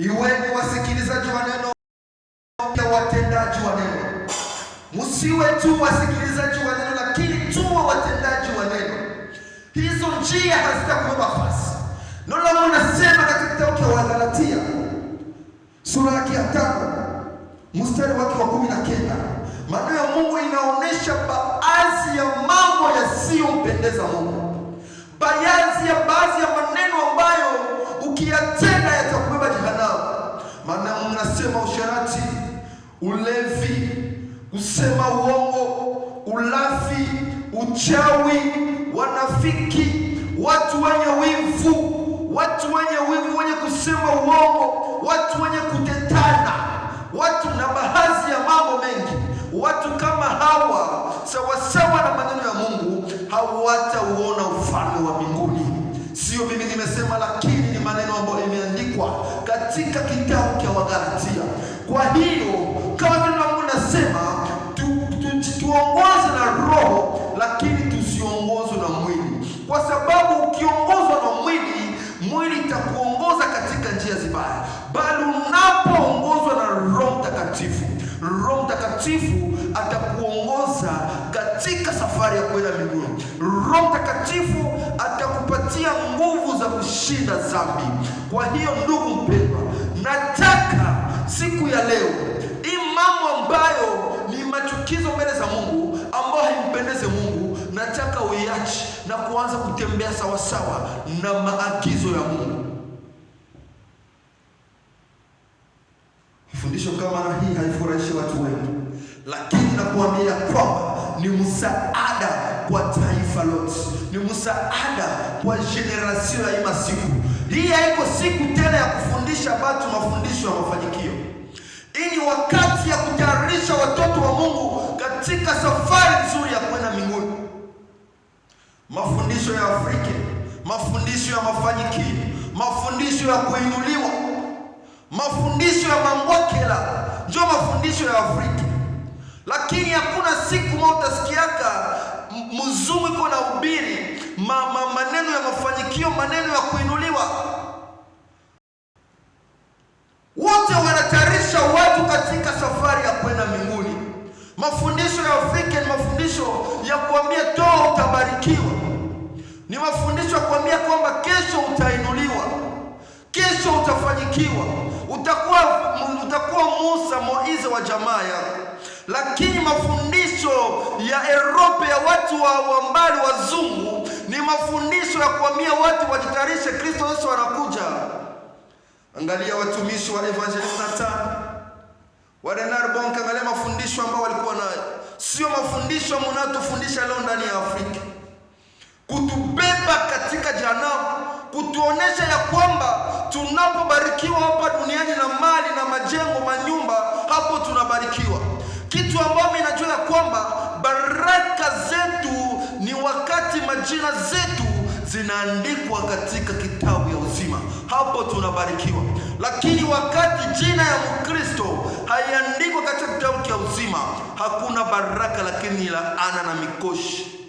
Iweni wasikilizaji wa neno na watendaji wa neno. Msiwe tu wasikilizaji wa neno, lakini tuwe watendaji wa neno. Hizo njia hazitakuwa nafasi. Neno la Mungu linasema katika kitabu cha Wagalatia sura ya 5 mstari wake wa 19, maneno ya Mungu inaonyesha baadhi ya mambo yasiyompendeza Mungu. Baadhi ya maneno ambayo ukiyatenda yatakubeba jehanamu. Maana mnasema usharati, ulevi, kusema uongo, ulafi, uchawi, wanafiki, watu wenye wivu, wenye kusema uongo, watu wenye kutetana, watu na baadhi ya mambo mengi. Watu kama hawa sawasawa na maneno ya Mungu hawatauona ufalme wa mbinguni. Sio mimi nimesema, lakini ni maneno ambayo imeandikwa katika kitabu cha Wagalatia. Kwa hiyo kama vile Mungu anasema tuongozwe na roho, lakini tusiongozwe na mwili, kwa sababu ukiongozwa na mwili itakuongoza katika njia zibaya, bali unapoongozwa na Roho Mtakatifu atakuongoza katika safari ya kwenda mbinguni. Roho Mtakatifu atakupatia nguvu za kushinda dhambi. Kwa hiyo ndugu mpendwa, nataka siku ya leo hii mambo ambayo ni machukizo mbele za Mungu, ambayo haimpendeze Mungu, nataka uiache na kuanza kutembea sawasawa na maagizo ya Mungu. Fundisho kama na hii haifurahishi watu wengi, lakini nakuambia kwamba ni msaada kwa taifa lote, ni msaada kwa generation ya masiku. Hii haiko siku tena ya kufundisha watu mafundisho ya mafanikio. Hii ni wakati ya kutayarisha watoto wa Mungu katika safari nzuri ya kwenda mbinguni. Mafundisho ya Afrika, mafundisho ya mafanikio, mafundisho ya kuinuliwa, mafundisho ya mambokela, ndio mafundisho ya Afrika. Lakini hakuna siku moja utasikiaka mzungu iko na ubiri maneno ya mafanikio, maneno ya kuinuliwa. Wote wanatayarisha watu katika safari ya kwenda mbinguni. Mafundisho ya Afrika ni mafundisho ya kuambia toa utabarikiwa. Ni mafundisho ya kuambia kwamba kesho utainuliwa, kesho utafanyikiwa, utakuwa Musa, Moize wa jamaa yako. Lakini mafundisho ya Europe ya watu wa mbali wazungu ni mafundisho ya kuambia watu wajitayarishe, Kristo Yesu anakuja. Angalia watumishi wa Evangelist Nathan, wa Renard Bonk, angalia mafundisho ambao walikuwa nayo. Sio mafundisho mnatufundisha leo ndani ya Afrika, kutubeba katika jehanamu, kutuonesha ya kwamba tunapobarikiwa hapa duniani na mali na majengo, manyumba, hapo tunabarikiwa. Kitu ambacho mimi najua ya kwamba baraka zetu ni wakati majina zetu zinaandikwa katika kitabu ya uzima, hapo tunabarikiwa. Lakini wakati jina ya Mkristo haiandikwa katika kitabu cha uzima, hakuna baraka, lakini laana na mikoshi.